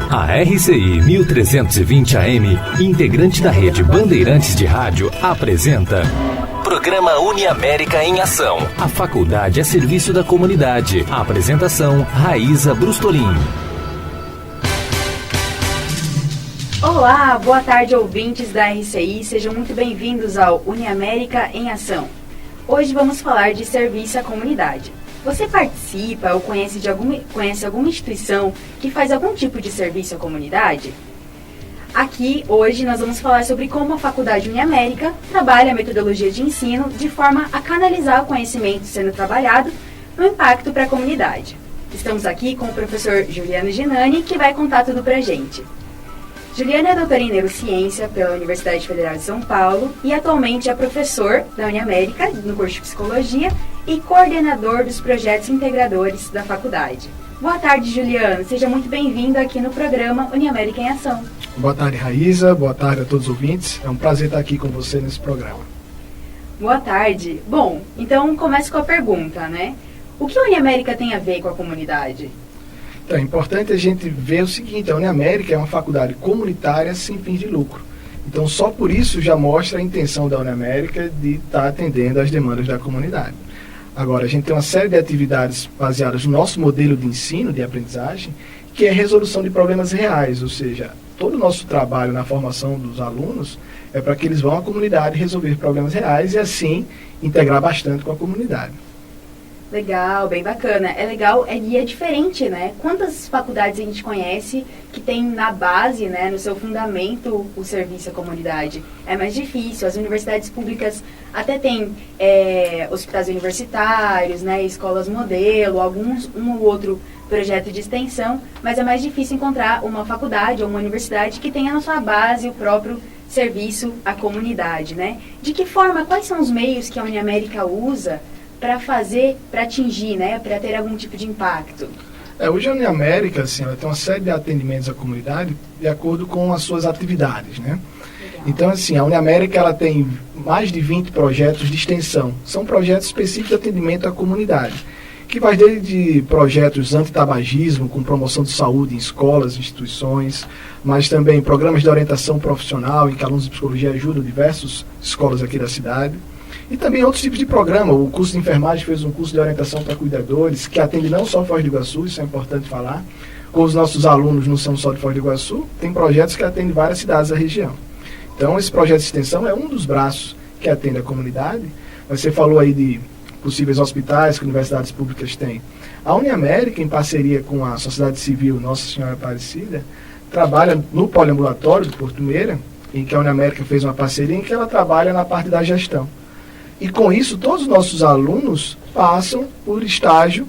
A RCI 1320 AM, integrante da rede Bandeirantes de Rádio, apresenta Programa Uniamérica em Ação. A faculdade a serviço da comunidade. A apresentação, Raíza Brustolin. Olá, boa tarde, ouvintes da RCI. Sejam muito bem-vindos ao Uniamérica em Ação. Hoje vamos falar de serviço à comunidade. Você participa ou conhece alguma instituição que faz algum tipo de serviço à comunidade? Aqui, hoje, nós vamos falar sobre como a Faculdade Uniamérica trabalha a metodologia de ensino de forma a canalizar o conhecimento sendo trabalhado no impacto para a comunidade. Estamos aqui com o professor Juliano Ginani, que vai contar tudo pra gente. Juliano é doutor em Neurociência pela Universidade Federal de São Paulo e atualmente é professor da Uniamérica no curso de Psicologia e coordenador dos projetos integradores da faculdade. Boa tarde, Juliano. Seja muito bem-vindo aqui no programa Uniamérica em Ação. Boa tarde, Raíza. Boa tarde a todos os ouvintes. É um prazer estar aqui com você nesse programa. Boa tarde. Bom, então começo com a pergunta, né? O que a Uniamérica tem a ver com a comunidade? Então, é importante a gente ver o seguinte: a Uniamérica é uma faculdade comunitária sem fins de lucro. Então, só por isso já mostra a intenção da Uniamérica de estar atendendo às demandas da comunidade. Agora, a gente tem uma série de atividades baseadas no nosso modelo de ensino, de aprendizagem, que é a resolução de problemas reais, ou seja, todo o nosso trabalho na formação dos alunos é para que eles vão à comunidade resolver problemas reais e, assim, integrar bastante com a comunidade. Legal, bem bacana. É legal e é diferente, né? Quantas faculdades a gente conhece que tem na base, né, no seu fundamento, o serviço à comunidade? É mais difícil. As universidades públicas até têm hospitais universitários, né, escolas modelo, um ou outro projeto de extensão, mas é mais difícil encontrar uma faculdade ou uma universidade que tenha na sua base o próprio serviço à comunidade, né? De que forma, quais são os meios que a Uniamérica usa para atingir, né, para ter algum tipo de impacto? Hoje a Uniamérica, assim, ela tem uma série de atendimentos à comunidade de acordo com as suas atividades, né? Legal. Então, assim, a Uniamérica ela tem mais de 20 projetos de extensão. São projetos específicos de atendimento à comunidade, que vai desde projetos antitabagismo, com promoção de saúde em escolas, instituições, mas também programas de orientação profissional, em que alunos de psicologia ajudam diversas escolas aqui da cidade. E também outros tipos de programa. O curso de enfermagem fez um curso de orientação para cuidadores, que atende não só Foz do Iguaçu, isso é importante falar. Com os nossos alunos não são só de Foz do Iguaçu, tem projetos que atendem várias cidades da região. Então, esse projeto de extensão é um dos braços que atende a comunidade. Você falou aí de possíveis hospitais que universidades públicas têm. A Uniamérica, em parceria com a Sociedade Civil Nossa Senhora Aparecida, trabalha no poliambulatório de Porto Meira, em que a Uniamérica fez uma parceria em que ela trabalha na parte da gestão. E com isso, todos os nossos alunos passam por estágio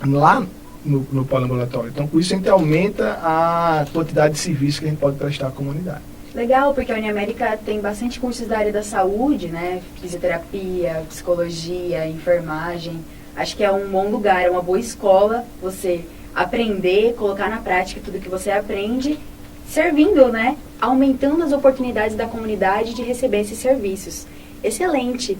lá no poliambulatório. Então, com isso, a gente aumenta a quantidade de serviços que a gente pode prestar à comunidade. Legal, porque a Uniamérica tem bastante cursos da área da saúde, né? Fisioterapia, psicologia, enfermagem. Acho que é um bom lugar, é uma boa escola você aprender, colocar na prática tudo que você aprende, servindo, né? Aumentando as oportunidades da comunidade de receber esses serviços. Excelente.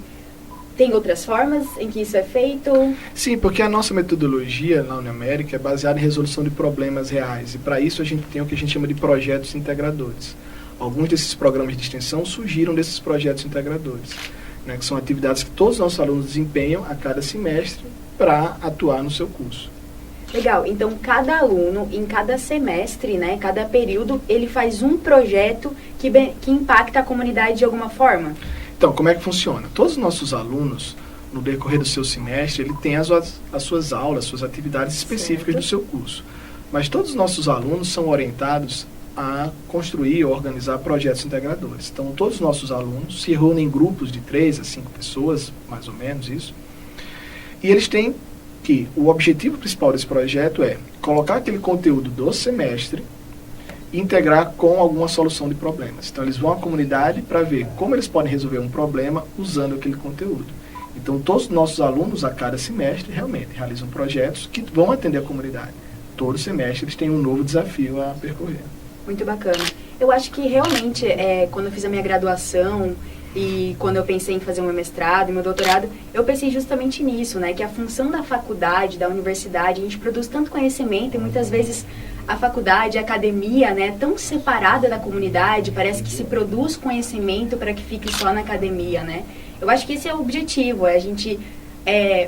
Tem outras formas em que isso é feito? Sim, porque a nossa metodologia na Uniamérica é baseada em resolução de problemas reais. E para isso a gente tem o que a gente chama de projetos integradores. Alguns desses programas de extensão surgiram desses projetos integradores, né, que são atividades que todos os nossos alunos desempenham a cada semestre para atuar no seu curso. Legal. Então, cada aluno, em cada semestre, né, cada período, ele faz um projeto que impacta a comunidade de alguma forma? Então, como é que funciona? Todos os nossos alunos, no decorrer do seu semestre, ele tem as suas aulas, suas atividades específicas do seu curso. Mas todos os nossos alunos são orientados a construir ou organizar projetos integradores. Então, todos os nossos alunos se reúnem em grupos de 3 a 5 pessoas, mais ou menos isso, e eles têm que, o objetivo principal desse projeto é colocar aquele conteúdo do semestre e integrar com alguma solução de problemas. Então, eles vão à comunidade para ver como eles podem resolver um problema usando aquele conteúdo. Então, todos os nossos alunos, a cada semestre, realmente realizam projetos que vão atender a comunidade. Todo semestre eles têm um novo desafio a percorrer. Muito bacana. Eu acho que realmente, quando eu fiz a minha graduação e quando eu pensei em fazer o meu mestrado e meu doutorado, eu pensei justamente nisso, né? Que a função da faculdade, da universidade, a gente produz tanto conhecimento e muitas vezes a faculdade, a academia, né, tão separada da comunidade, parece que se produz conhecimento para que fique só na academia, né? Eu acho que esse é o objetivo, é a gente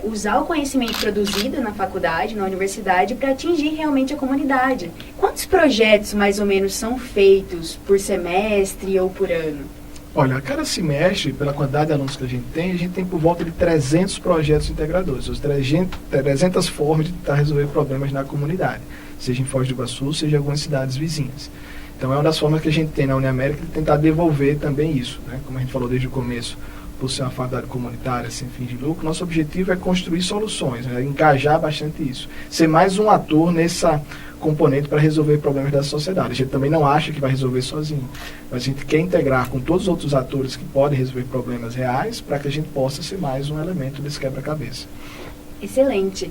usar o conhecimento produzido na faculdade, na universidade, para atingir realmente a comunidade. Quantos projetos, mais ou menos, são feitos por semestre ou por ano? Olha, a cada semestre, pela quantidade de alunos que a gente tem por volta de 300 projetos integradores, ou 300 formas de tentar resolver problemas na comunidade, seja em Foz do Iguaçu, seja em algumas cidades vizinhas. Então, é uma das formas que a gente tem na Uniamérica de tentar devolver também isso, né? Como a gente falou desde o começo, por ser uma faculdade comunitária sem fins de lucro, nosso objetivo é construir soluções, né? Engajar bastante isso. Ser mais um ator nessa componente para resolver problemas da sociedade. A gente também não acha que vai resolver sozinho, mas a gente quer integrar com todos os outros atores que podem resolver problemas reais para que a gente possa ser mais um elemento desse quebra-cabeça. Excelente.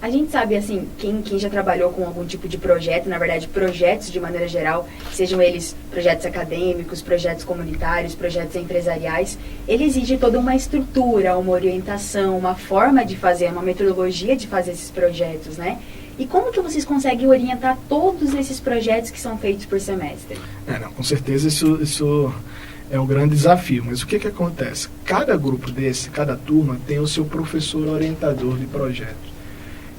A gente sabe, assim, quem já trabalhou com algum tipo de projeto, na verdade, projetos de maneira geral, sejam eles projetos acadêmicos, projetos comunitários, projetos empresariais, ele exige toda uma estrutura, uma orientação, uma forma de fazer, uma metodologia de fazer esses projetos, né? E como que vocês conseguem orientar todos esses projetos que são feitos por semestre? Com certeza isso é um grande desafio, mas o que acontece? Cada grupo desse, cada turma tem o seu professor orientador de projeto.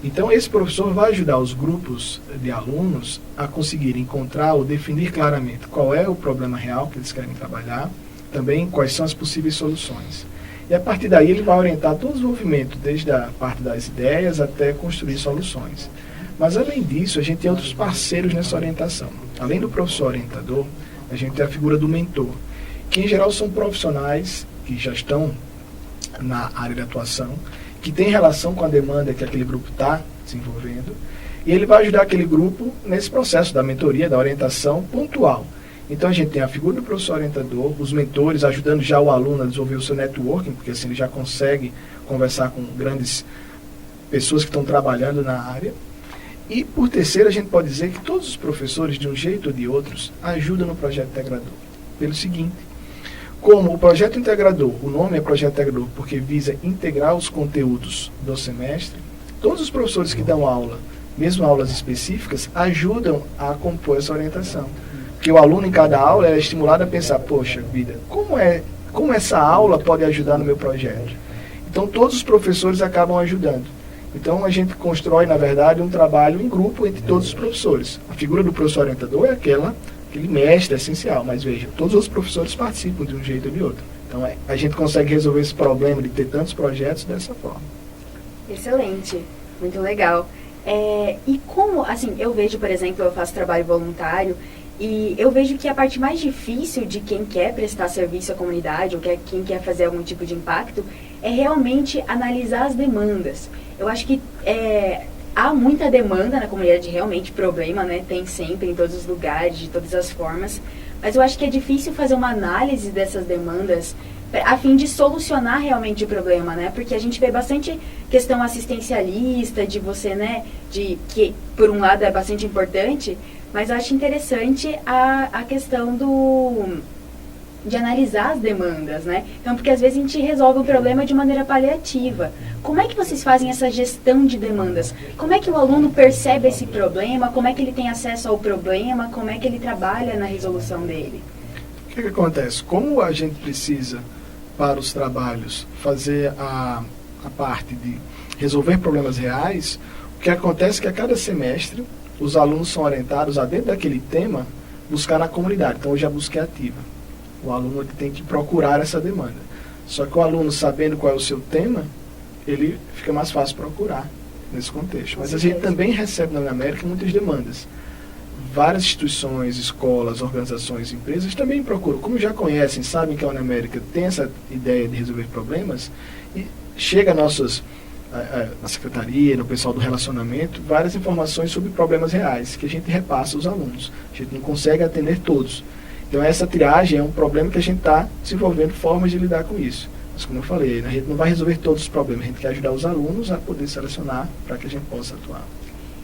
Então, esse professor vai ajudar os grupos de alunos a conseguir encontrar ou definir claramente qual é o problema real que eles querem trabalhar, também quais são as possíveis soluções. E, a partir daí, ele vai orientar todo o desenvolvimento, desde a parte das ideias até construir soluções. Mas, além disso, a gente tem outros parceiros nessa orientação. Além do professor orientador, a gente tem a figura do mentor, que, em geral, são profissionais que já estão na área de atuação, que tem relação com a demanda que aquele grupo está desenvolvendo, e ele vai ajudar aquele grupo nesse processo da mentoria, da orientação pontual. Então, a gente tem a figura do professor orientador, os mentores ajudando já o aluno a desenvolver o seu networking, porque assim ele já consegue conversar com grandes pessoas que estão trabalhando na área. E, por terceiro, a gente pode dizer que todos os professores, de um jeito ou de outros, ajudam no projeto integrador. Pelo seguinte: como o projeto integrador, o nome é projeto integrador porque visa integrar os conteúdos do semestre, todos os professores que dão aula, mesmo aulas específicas, ajudam a compor essa orientação. Porque o aluno em cada aula é estimulado a pensar, poxa vida, como essa aula pode ajudar no meu projeto? Então todos os professores acabam ajudando. Então a gente constrói, na verdade, um trabalho em grupo entre todos os professores. A figura do professor orientador é aquele mestre essencial, mas veja, todos os professores participam de um jeito ou de outro. Então a gente consegue resolver esse problema de ter tantos projetos dessa forma. Excelente, muito legal. E como, assim, eu vejo, por exemplo, eu faço trabalho voluntário, e eu vejo que a parte mais difícil de quem quer prestar serviço à comunidade, ou quem quer fazer algum tipo de impacto, é realmente analisar as demandas. Eu acho que há muita demanda na comunidade, realmente problema, né? Tem sempre, em todos os lugares, de todas as formas. Mas eu acho que é difícil fazer uma análise dessas demandas a fim de solucionar realmente o problema, né? Porque a gente vê bastante questão assistencialista, de você, né? Que, por um lado, é bastante importante, mas eu acho interessante a questão de analisar as demandas, né? Então, porque às vezes a gente resolve o problema de maneira paliativa. Como é que vocês fazem essa gestão de demandas? Como é que o aluno percebe esse problema? Como é que ele tem acesso ao problema? Como é que ele trabalha na resolução dele? O que acontece? Como a gente precisa, para os trabalhos, fazer a parte de resolver problemas reais, o que acontece é que a cada semestre os alunos são orientados a, dentro daquele tema, buscar na comunidade. Então, hoje a busca é ativa. O aluno tem que procurar essa demanda. Só que o aluno, sabendo qual é o seu tema, ele fica mais fácil procurar nesse contexto. Mas a gente também recebe na Uniamérica muitas demandas. Várias instituições, escolas, organizações, empresas também procuram. Como já conhecem, sabem que a Uniamérica tem essa ideia de resolver problemas, e chega na secretaria, no pessoal do relacionamento, várias informações sobre problemas reais que a gente repassa aos alunos. A gente não consegue atender todos. Então essa triagem é um problema que a gente está desenvolvendo formas de lidar com isso. Mas como eu falei, a gente não vai resolver todos os problemas, a gente quer ajudar os alunos a poder selecionar para que a gente possa atuar.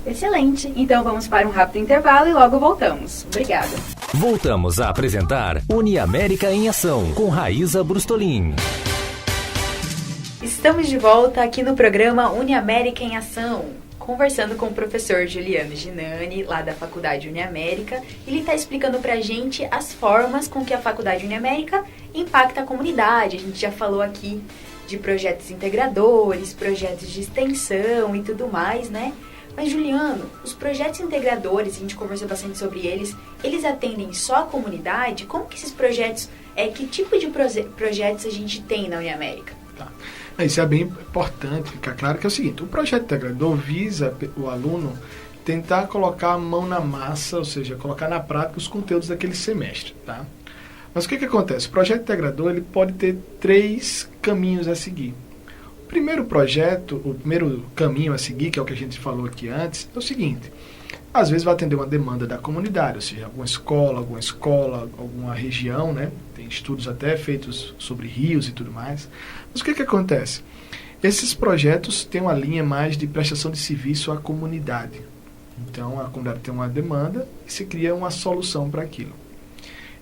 Excelente. Então vamos para um rápido intervalo e logo voltamos. Obrigada. Voltamos a apresentar Uniamérica em Ação, com Raíza Brustolin. Estamos de volta aqui no programa Uniamérica em Ação. conversando com o professor Juliano Ginani, lá da Faculdade Uniamérica. Ele está explicando para a gente as formas com que a Faculdade Uniamérica impacta a comunidade. A gente já falou aqui de projetos integradores, projetos de extensão e tudo mais, né? Mas, Juliano, os projetos integradores, a gente conversou bastante sobre eles atendem só a comunidade? Como que esses projetos, que tipo de projetos a gente tem na Uniamérica? Tá. Isso é bem importante ficar claro que é o seguinte, o projeto integrador visa o aluno tentar colocar a mão na massa, ou seja, colocar na prática os conteúdos daquele semestre, tá? Mas o que acontece? O projeto integrador ele pode ter 3 caminhos a seguir. O primeiro caminho a seguir, que é o que a gente falou aqui antes, é o seguinte. Às vezes vai atender uma demanda da comunidade, ou seja, alguma escola, alguma região, né? Tem estudos até feitos sobre rios e tudo mais. Mas o que acontece? Esses projetos têm uma linha mais de prestação de serviço à comunidade. Então, a comunidade tem uma demanda e se cria uma solução para aquilo.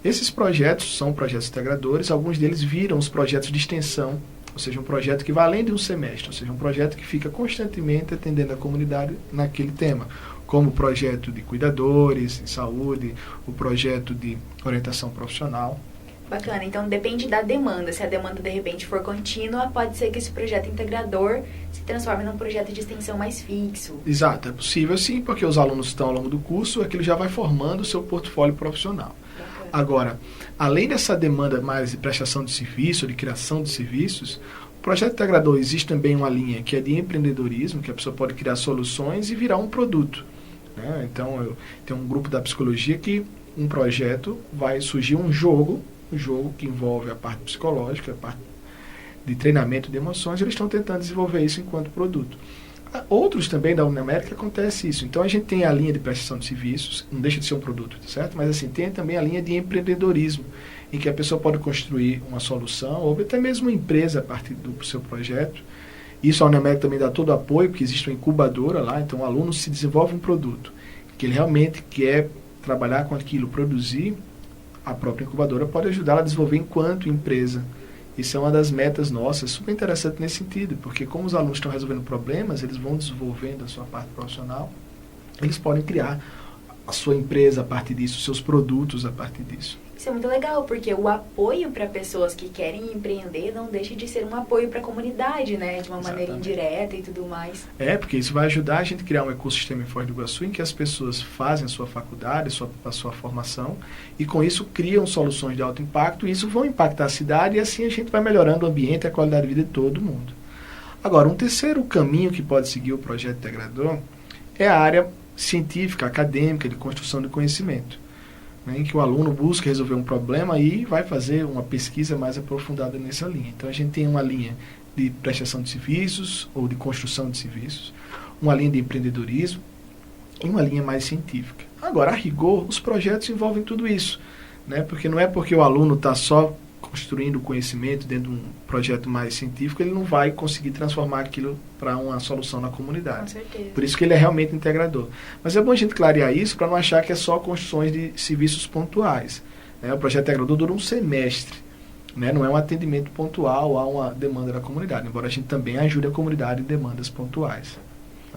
Esses projetos são projetos integradores, alguns deles viram os projetos de extensão, ou seja, um projeto que vai além de um semestre, ou seja, um projeto que fica constantemente atendendo a comunidade naquele tema, como o projeto de cuidadores em saúde, o projeto de orientação profissional. Bacana, então depende da demanda. Se a demanda de repente for contínua, pode ser que esse projeto integrador se transforme num projeto de extensão mais fixo. Exato, é possível sim, porque os alunos estão ao longo do curso, aquilo já vai formando o seu portfólio profissional. Bacana. Agora, além dessa demanda mais de prestação de serviço, de criação de serviços, o projeto integrador existe também uma linha que é de empreendedorismo, que a pessoa pode criar soluções e virar um produto. Né? Então, tem um grupo da psicologia que um projeto vai surgir um jogo que envolve a parte psicológica, a parte de treinamento de emoções, eles estão tentando desenvolver isso enquanto produto. Outros também da Uniamérica acontece isso. Então a gente tem a linha de prestação de serviços, não deixa de ser um produto, certo? Mas assim, tem também a linha de empreendedorismo, em que a pessoa pode construir uma solução, ou até mesmo uma empresa a partir do seu projeto. Isso a Uniamérica também dá todo o apoio, porque existe uma incubadora lá, então o aluno se desenvolve um produto, que ele realmente quer trabalhar com aquilo, produzir. A própria incubadora pode ajudá-la a desenvolver enquanto empresa. Isso é uma das metas nossas, super interessante nesse sentido, porque como os alunos estão resolvendo problemas, eles vão desenvolvendo a sua parte profissional, eles podem criar a sua empresa a partir disso, seus produtos a partir disso. Isso é muito legal, porque o apoio para pessoas que querem empreender não deixa de ser um apoio para a comunidade, né? De uma maneira indireta e tudo mais. Porque isso vai ajudar a gente a criar um ecossistema em Foz do Iguaçu em que as pessoas fazem a sua faculdade, a sua formação, e com isso criam soluções de alto impacto, e isso vão impactar a cidade, e assim a gente vai melhorando o ambiente e a qualidade de vida de todo mundo. Agora, um terceiro caminho que pode seguir o projeto integrador é a área científica, acadêmica, de construção de conhecimento, em que o aluno busca resolver um problema e vai fazer uma pesquisa mais aprofundada nessa linha. Então, a gente tem uma linha de prestação de serviços ou de construção de serviços, uma linha de empreendedorismo e uma linha mais científica. Agora, a rigor, os projetos envolvem tudo isso, né? Porque não é porque o aluno está só construindo conhecimento dentro de um projeto mais científico, ele não vai conseguir transformar aquilo para uma solução na comunidade. Com certeza. Por isso que ele é realmente integrador. Mas é bom a gente clarear isso para não achar que é só construções de serviços pontuais. Né? O projeto integrador dura um semestre. Né? Não é um atendimento pontual a uma demanda da comunidade, embora a gente também ajude a comunidade em demandas pontuais.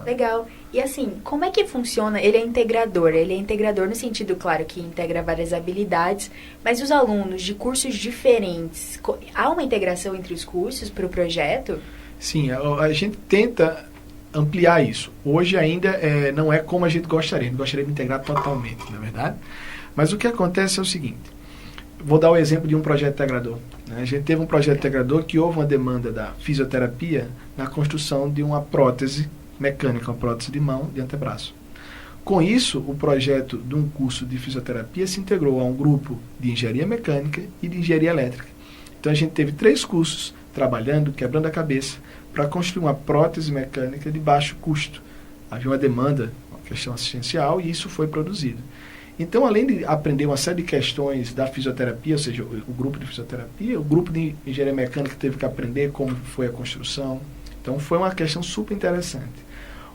Legal. E assim, como é que funciona? Ele é integrador no sentido, claro, que integra várias habilidades, mas os alunos de cursos diferentes, há uma integração entre os cursos para o projeto? Sim, a gente tenta ampliar isso. Hoje ainda não é como a gente gostaria de integrar totalmente, na verdade. Mas o que acontece é o seguinte, vou dar o exemplo de um projeto integrador. Né? A gente teve um projeto integrador que houve uma demanda da fisioterapia na construção de uma prótese mecânica, uma prótese de mão, de antebraço. Com isso, o projeto de um curso de fisioterapia se integrou a um grupo de engenharia mecânica e de engenharia elétrica. Então a gente teve 3 cursos trabalhando, quebrando a cabeça, para construir uma prótese mecânica de baixo custo. Havia uma demanda, uma questão assistencial, e isso foi produzido. Então, além de aprender uma série de questões da fisioterapia, ou seja, o grupo de fisioterapia, o grupo de engenharia mecânica teve que aprender como foi a construção. Então, foi uma questão super interessante.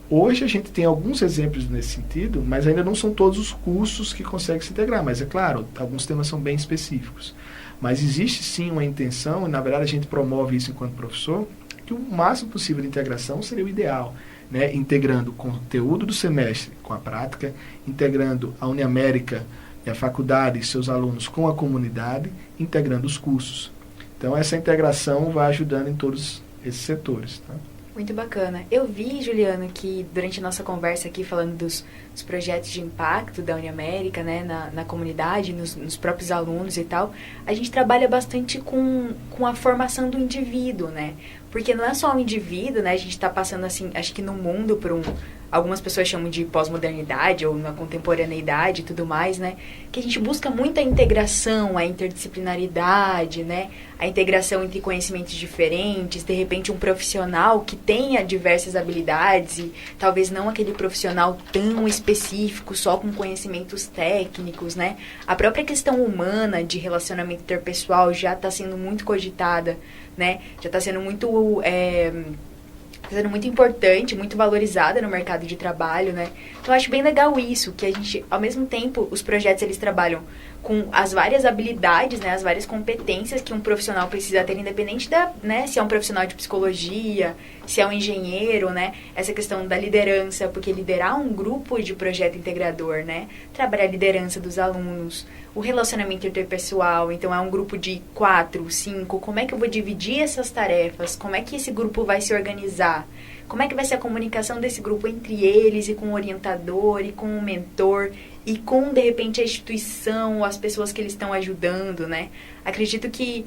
Hoje, a gente tem alguns exemplos nesse sentido, mas ainda não são todos os cursos que conseguem se integrar. Mas, é claro, alguns temas são bem específicos. Mas existe, sim, uma intenção, e, na verdade, a gente promove isso enquanto professor, que o máximo possível de integração seria o ideal. né, integrando o conteúdo do semestre com a prática, integrando a Uniamérica e a faculdade e seus alunos com a comunidade, integrando os cursos. Então, essa integração vai ajudando em todos esses setores. Tá? Muito bacana. Eu vi, Juliano, que durante a nossa conversa aqui, falando dos projetos de impacto da Uniamérica, né, na comunidade, nos próprios alunos e tal, a gente trabalha bastante com a formação do indivíduo, né? Porque não é só o indivíduo, né? A gente está passando, assim, acho que no mundo por algumas pessoas chamam de pós-modernidade ou na contemporaneidade e tudo mais, né? Que a gente busca muito a integração, a interdisciplinaridade, né? A integração entre conhecimentos diferentes, de repente um profissional que tenha diversas habilidades e talvez não aquele profissional tão específico, só com conhecimentos técnicos, né? A própria questão humana de relacionamento interpessoal já está sendo muito cogitada, né? Já está sendo muito importante, muito valorizada no mercado de trabalho, né? Então, eu acho bem legal isso, que a gente, ao mesmo tempo, os projetos, eles trabalham com as várias habilidades, né? As várias competências que um profissional precisa ter, independente né? Se é um profissional de psicologia, se é um engenheiro, né? Essa questão da liderança, porque liderar um grupo de projeto integrador, né? Trabalhar a liderança dos alunos, o relacionamento interpessoal, então é um grupo de 4, 5, como é que eu vou dividir essas tarefas? Como é que esse grupo vai se organizar? Como é que vai ser a comunicação desse grupo entre eles e com o orientador e com o mentor e com, de repente, a instituição, as pessoas que eles estão ajudando, né? Acredito que,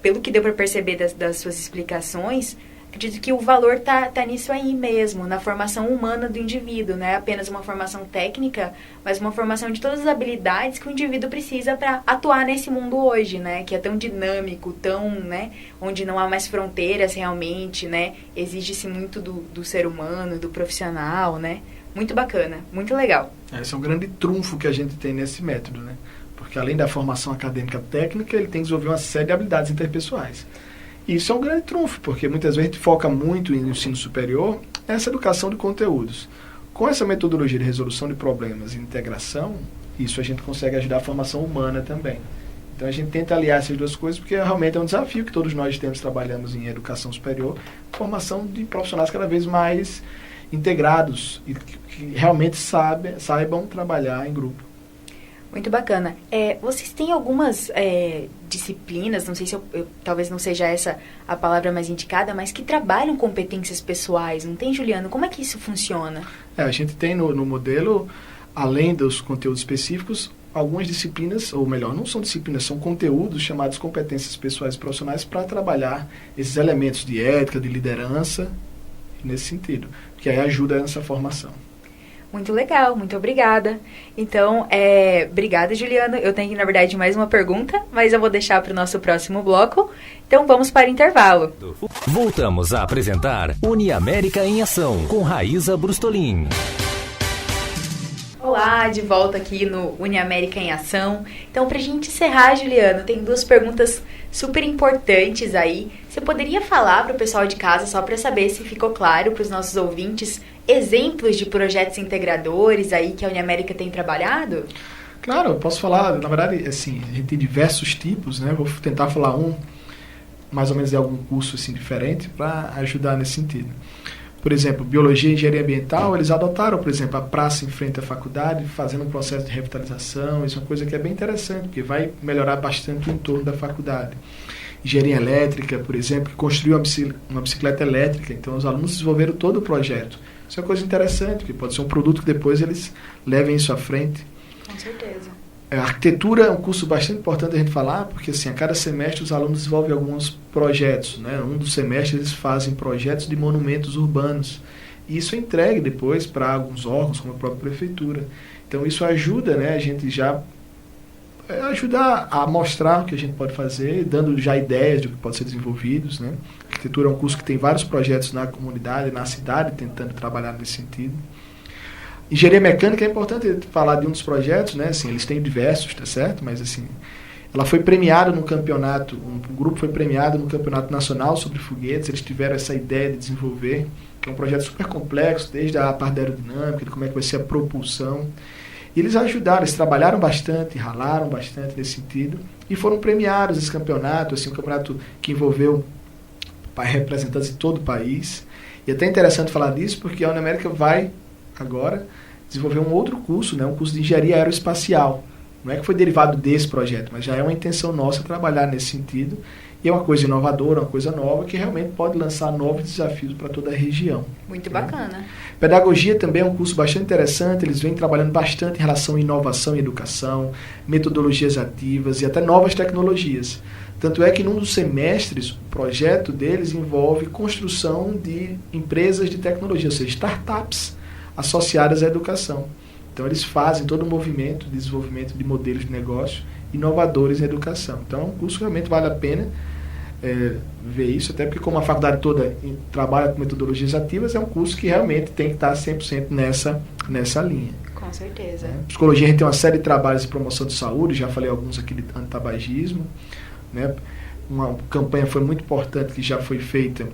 pelo que deu para perceber das suas explicações, acredito que o valor tá nisso aí mesmo, na formação humana do indivíduo, não é apenas uma formação técnica, mas uma formação de todas as habilidades que o indivíduo precisa para atuar nesse mundo hoje, né? Que é tão dinâmico, tão, né? Onde não há mais fronteiras realmente, né? Exige-se muito do ser humano, do profissional, né? Muito bacana, muito legal. Esse é um grande trunfo que a gente tem nesse método, né? Porque além da formação acadêmica técnica, ele tem que desenvolver uma série de habilidades interpessoais. E isso é um grande trunfo, porque muitas vezes a gente foca muito no ensino superior nessa educação de conteúdos. Com essa metodologia de resolução de problemas e integração, isso a gente consegue ajudar a formação humana também. Então a gente tenta aliar essas duas coisas, porque realmente é um desafio que todos nós temos, trabalhamos em educação superior, formação de profissionais cada vez mais integrados e que realmente saibam trabalhar em grupo. Muito bacana. Vocês têm algumas disciplinas, não sei se talvez não seja essa a palavra mais indicada, mas que trabalham competências pessoais, não tem, Juliano? Como é que isso funciona? A gente tem no modelo, além dos conteúdos específicos, algumas disciplinas, ou melhor, não são disciplinas, são conteúdos chamados competências pessoais e profissionais para trabalhar esses elementos de ética, de liderança, nesse sentido, que aí ajuda nessa formação. Muito legal, muito obrigada. Então, obrigada, Juliano. Eu tenho, na verdade, mais uma pergunta, mas eu vou deixar para o nosso próximo bloco. Então, vamos para o intervalo. Voltamos a apresentar Uniamérica em Ação, com Raíza Brustolin. Olá, de volta aqui no Uniamérica em Ação. Então, para a gente encerrar, Juliano, tem 2 perguntas super importantes aí. Você poderia falar para o pessoal de casa, só para saber se ficou claro para os nossos ouvintes, exemplos de projetos integradores aí que a Uniamérica tem trabalhado? Claro, eu posso falar. Na verdade, assim, a gente tem diversos tipos, né? Vou tentar falar mais ou menos de algum curso assim, diferente para ajudar nesse sentido. Por exemplo, Biologia e Engenharia Ambiental, eles adotaram, por exemplo, a praça em frente à faculdade, fazendo um processo de revitalização. Isso é uma coisa que é bem interessante, porque vai melhorar bastante o entorno da faculdade. Engenharia Elétrica, por exemplo, que construiu uma bicicleta elétrica. Então, os alunos desenvolveram todo o projeto. Isso é uma coisa interessante, porque pode ser um produto que depois eles levem isso à frente. Com certeza. A arquitetura é um curso bastante importante a gente falar, porque assim, a cada semestre os alunos desenvolvem alguns projetos, né? Um dos semestres eles fazem projetos de monumentos urbanos. E isso é entregue depois para alguns órgãos, como a própria prefeitura. Então isso ajuda, né, a gente já ajudar a mostrar o que a gente pode fazer, dando já ideias de o que pode ser desenvolvidos, né? A arquitetura é um curso que tem vários projetos na comunidade, na cidade, tentando trabalhar nesse sentido. Engenharia mecânica é importante falar de um dos projetos, né? Assim, eles têm diversos, tá certo? Mas assim, ela foi premiada no campeonato, um grupo foi premiado no campeonato nacional sobre foguetes. Eles tiveram essa ideia de desenvolver, que é um projeto super complexo, desde a parte da aerodinâmica, de como é que vai ser a propulsão. E eles ajudaram, eles trabalharam bastante, ralaram bastante nesse sentido e foram premiados esse campeonato, assim, um campeonato que envolveu representantes de todo o país. E é até interessante falar disso, porque a Uniamérica vai agora desenvolver um outro curso, né, um curso de engenharia aeroespacial. Não é que foi derivado desse projeto, mas já é uma intenção nossa trabalhar nesse sentido. E é uma coisa inovadora, uma coisa nova, que realmente pode lançar novos desafios para toda a região. Muito bacana. Pedagogia também é um curso bastante interessante, eles vêm trabalhando bastante em relação à inovação e educação, metodologias ativas e até novas tecnologias. Tanto é que num dos semestres, o projeto deles envolve construção de empresas de tecnologia, ou seja, startups associadas à educação. Então eles fazem todo o movimento de desenvolvimento de modelos de negócio inovadores em educação. Então é um curso que realmente vale a pena ver isso, até porque como a faculdade toda trabalha com metodologias ativas, é um curso que realmente tem que estar 100% nessa linha. Com certeza. Psicologia, a gente tem uma série de trabalhos de promoção de saúde, já falei alguns aqui de antitabagismo, né? Uma campanha foi muito importante que já foi feita,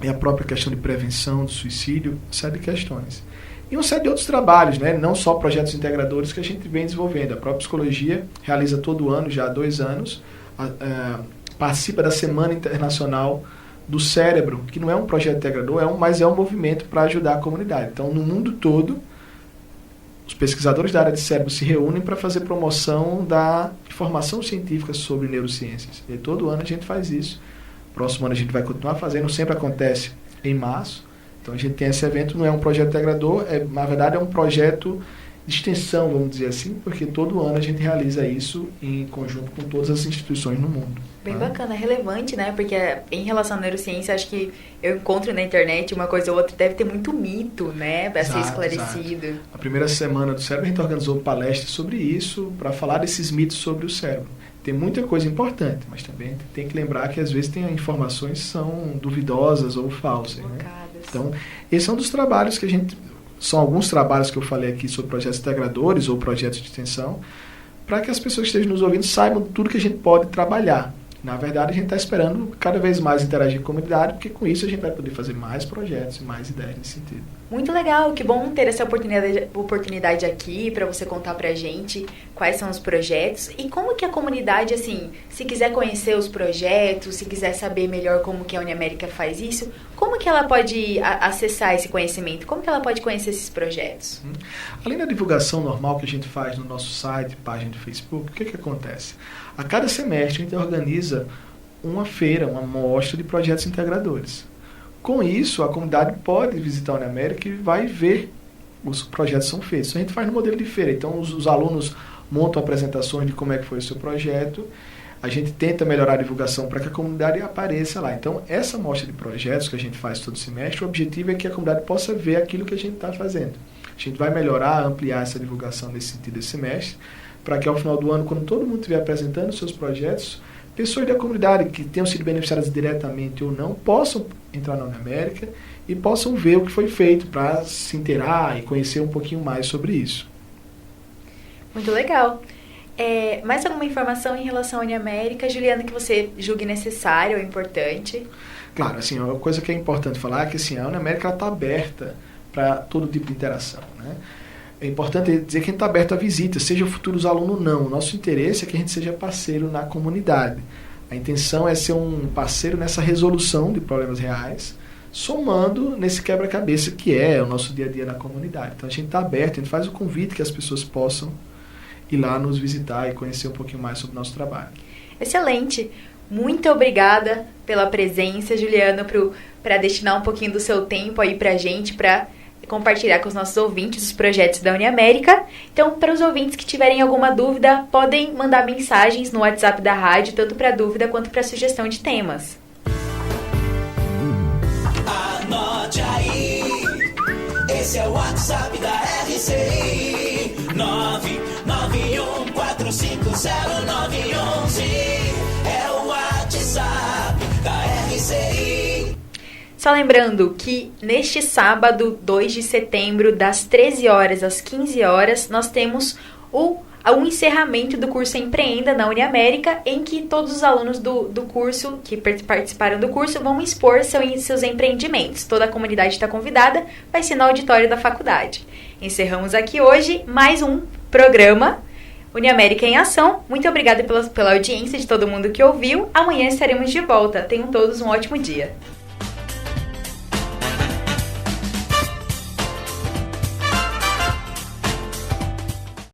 é a própria questão de prevenção do suicídio, uma série de questões. E uma série de outros trabalhos, né? Não só projetos integradores que a gente vem desenvolvendo. A própria psicologia realiza todo ano, já há 2 anos, participa da Semana Internacional do Cérebro, que não é um projeto integrador, mas é um movimento para ajudar a comunidade. Então, no mundo todo, os pesquisadores da área de cérebro se reúnem para fazer promoção da informação científica sobre neurociências. E todo ano a gente faz isso. Próximo ano a gente vai continuar fazendo, sempre acontece em março. Então a gente tem esse evento, não é um projeto integrador, na verdade é um projeto de extensão, vamos dizer assim, porque todo ano a gente realiza isso em conjunto com todas as instituições no mundo. Bem bacana, relevante, né? Porque em relação à neurociência, acho que eu encontro na internet uma coisa ou outra, deve ter muito mito, né? Para ser esclarecido. Exato. A primeira semana do cérebro a gente organizou palestras sobre isso, para falar desses mitos sobre o cérebro. Tem muita coisa importante, mas também tem que lembrar que às vezes tem informações que são duvidosas ou falsas, né? Então, esse é um dos trabalhos que a gente... São alguns trabalhos que eu falei aqui sobre projetos integradores ou projetos de extensão, para que as pessoas que estejam nos ouvindo saibam tudo que a gente pode trabalhar. Na verdade, a gente está esperando cada vez mais interagir com a comunidade, porque com isso a gente vai poder fazer mais projetos e mais ideias nesse sentido. Muito legal, que bom ter essa oportunidade aqui para você contar pra gente quais são os projetos e como que a comunidade, assim, se quiser conhecer os projetos, se quiser saber melhor como que a Uniamérica faz isso, como que ela pode acessar esse conhecimento? Como que ela pode conhecer esses projetos? Além da divulgação normal que a gente faz no nosso site, página de Facebook, o que acontece? A cada semestre a gente organiza uma feira, uma mostra de projetos integradores. Com isso, a comunidade pode visitar a Uniamérica e vai ver os projetos que são feitos. Isso a gente faz no modelo de feira. Então, os alunos montam apresentações de como é que foi o seu projeto. A gente tenta melhorar a divulgação para que a comunidade apareça lá. Então, essa mostra de projetos que a gente faz todo semestre, o objetivo é que a comunidade possa ver aquilo que a gente está fazendo. A gente vai melhorar, ampliar essa divulgação nesse sentido esse semestre, para que ao final do ano, quando todo mundo estiver apresentando seus projetos, pessoas da comunidade que tenham sido beneficiadas diretamente ou não, possam entrar na Uniamérica e possam ver o que foi feito para se inteirar e conhecer um pouquinho mais sobre isso. Muito legal. Mais alguma informação em relação à Uniamérica, Juliana, que você julgue necessária ou importante? Claro, assim, uma coisa que é importante falar é que assim, a Uniamérica está aberta para todo tipo de interação, né? É importante dizer que a gente está aberto a visitas, seja futuros alunos ou não. O nosso interesse é que a gente seja parceiro na comunidade. A intenção é ser um parceiro nessa resolução de problemas reais, somando nesse quebra-cabeça que é o nosso dia a dia na comunidade. Então a gente está aberto, a gente faz o convite que as pessoas possam ir lá nos visitar e conhecer um pouquinho mais sobre o nosso trabalho. Excelente! Muito obrigada pela presença, Juliana, para destinar um pouquinho do seu tempo aí para a gente, para compartilhar com os nossos ouvintes os projetos da Uniamérica. Então, para os ouvintes que tiverem alguma dúvida, podem mandar mensagens no WhatsApp da rádio, tanto para dúvida quanto para sugestão de temas. Anote aí, esse é o WhatsApp da RCI, 991450911, é o WhatsApp da RCI. Só lembrando que neste sábado, 2 de setembro, das 13 horas às 15 horas, nós temos o encerramento do curso Empreenda na Uniamérica, em que todos os alunos do curso, que participaram do curso, vão expor seus empreendimentos. Toda a comunidade está convidada, vai ser no auditório da faculdade. Encerramos aqui hoje mais um programa Uniamérica em Ação. Muito obrigada pela audiência de todo mundo que ouviu. Amanhã estaremos de volta. Tenham todos um ótimo dia.